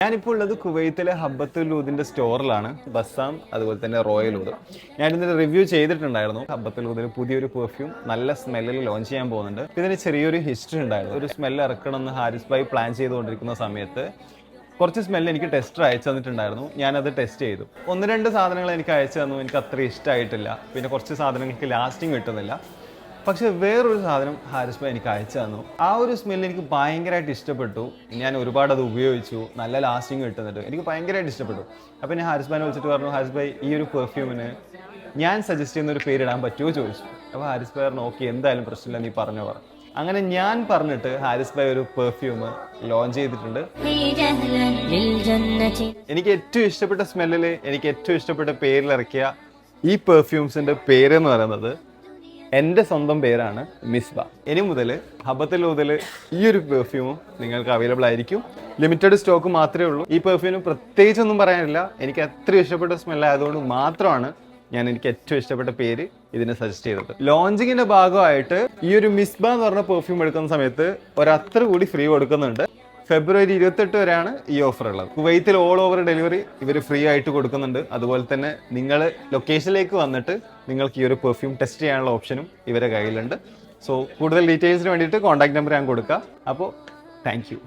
ഞാനിപ്പോൾ ഉള്ളത് കുവൈത്തിലെ ഹബ്ബത്തുൽ ഊദിന്റെ സ്റ്റോറിലാണ്. ബസ്സാം അതുപോലെ തന്നെ റോയൽ ഊദ്. ഞാനിതിന്റെ റിവ്യൂ ചെയ്തിട്ടുണ്ടായിരുന്നു. ഹബ്ബത്തുൽ ഊദിന് പുതിയൊരു പെർഫ്യൂം നല്ല സ്മെല്ലിൽ ലോഞ്ച് ചെയ്യാൻ പോകുന്നുണ്ട്. ഇതിന് ചെറിയൊരു ഹിസ്റ്ററി ഉണ്ടായിരുന്നു. ഒരു സ്മെല്ല് ഇറക്കണമെന്ന് ഹാരിസ് ഭായ് പ്ലാൻ ചെയ്തുകൊണ്ടിരിക്കുന്ന സമയത്ത് കുറച്ച് സ്മെല്ല് എനിക്ക് ടെസ്റ്റർ അയച്ചു തന്നിട്ടുണ്ടായിരുന്നു. ഞാനത് ടെസ്റ്റ് ചെയ്തു. ഒന്ന് രണ്ട് സാധനങ്ങൾ എനിക്ക് അയച്ചു തന്നു, എനിക്ക് അത്ര ഇഷ്ടമായിട്ടില്ല. പിന്നെ കുറച്ച് സാധനങ്ങൾക്ക് ലാസ്റ്റിംഗ് കിട്ടുന്നില്ല. പക്ഷെ വേറൊരു സാധനം ഹാരിസ് ഭായ് എനിക്ക് അയച്ചു തന്നു. ആ ഒരു സ്മെല്ല് എനിക്ക് ഭയങ്കരമായിട്ട് ഇഷ്ടപ്പെട്ടു. ഞാൻ ഒരുപാട് അത് ഉപയോഗിച്ചു, നല്ല ലാസ്റ്റിംഗ് കിട്ടുന്നുണ്ട്, എനിക്ക് ഭയങ്കരമായിട്ട് ഇഷ്ടപ്പെട്ടു. അപ്പോൾ ഞാൻ ഹാരിസ് ഭായിനെ വിളിച്ചിട്ട് പറഞ്ഞു, ഹാരിസ് ഭായ് ഈ ഒരു പെർഫ്യൂമിന് ഞാൻ സജസ്റ്റ് ചെയ്യുന്ന ഒരു പേരിടാൻ പറ്റുമോ ചോദിച്ചു. അപ്പോൾ ഹാരിസ് ഭായ് പറഞ്ഞു ഓക്കെ എന്തായാലും പ്രശ്നമില്ല, നീ പറഞ്ഞു. അങ്ങനെ ഞാൻ പറഞ്ഞിട്ട് ഹാരിസ് ഭായ് ഒരു പെർഫ്യൂം ലോഞ്ച് ചെയ്തിട്ടുണ്ട്. എനിക്ക് ഏറ്റവും ഇഷ്ടപ്പെട്ട സ്മെല്ലിൽ എനിക്ക് ഏറ്റവും ഇഷ്ടപ്പെട്ട പേരിലിറക്കിയ ഈ പെർഫ്യൂംസിന്റെ പേരെന്ന് പറയുന്നത് എൻ്റെ സ്വന്തം പേരാണ് മിസ്ബ. ഇനി മുതൽ ഹബ്ബത്തുൽ ഊദിൽ ഈ ഒരു പെർഫ്യൂമും നിങ്ങൾക്ക് അവൈലബിൾ ആയിരിക്കും. ലിമിറ്റഡ് സ്റ്റോക്ക് മാത്രമേ ഉള്ളൂ. ഈ പെർഫ്യൂമിന് പ്രത്യേകിച്ചൊന്നും പറയാനില്ല. എനിക്ക് അത്ര ഇഷ്ടപ്പെട്ട സ്മെല്ലായതുകൊണ്ട് മാത്രമാണ് ഞാൻ എനിക്ക് ഏറ്റവും ഇഷ്ടപ്പെട്ട പേര് ഇതിന് സജസ്റ്റ് ചെയ്തത്. ലോഞ്ചിങ്ങിന്റെ ഭാഗമായിട്ട് ഈ ഒരു മിസ്ബ എന്ന് പറഞ്ഞ പെർഫ്യൂം എടുക്കുന്ന സമയത്ത് ഒരത്ര കൂടി ഫ്രീ കൊടുക്കുന്നുണ്ട്. ഫെബ്രുവരി 28 വരെയാണ് ഈ ഓഫർ ഉള്ളത്. കുവൈത്തിൽ ഓൾ ഓവർ ഡെലിവറി ഇവർ ഫ്രീ ആയിട്ട് കൊടുക്കുന്നുണ്ട്. അതുപോലെ തന്നെ നിങ്ങൾ ലൊക്കേഷനിലേക്ക് വന്നിട്ട് നിങ്ങൾക്ക് ഈ ഒരു പെർഫ്യൂം ടെസ്റ്റ് ചെയ്യാനുള്ള ഓപ്ഷനും ഇവരുടെ കയ്യിലുണ്ട്. സോ കൂടുതൽ ഡീറ്റെയിൽസിന് വേണ്ടിയിട്ട് കോൺടാക്ട് നമ്പർ ഞാൻ കൊടുക്കാം. അപ്പോൾ താങ്ക് യു.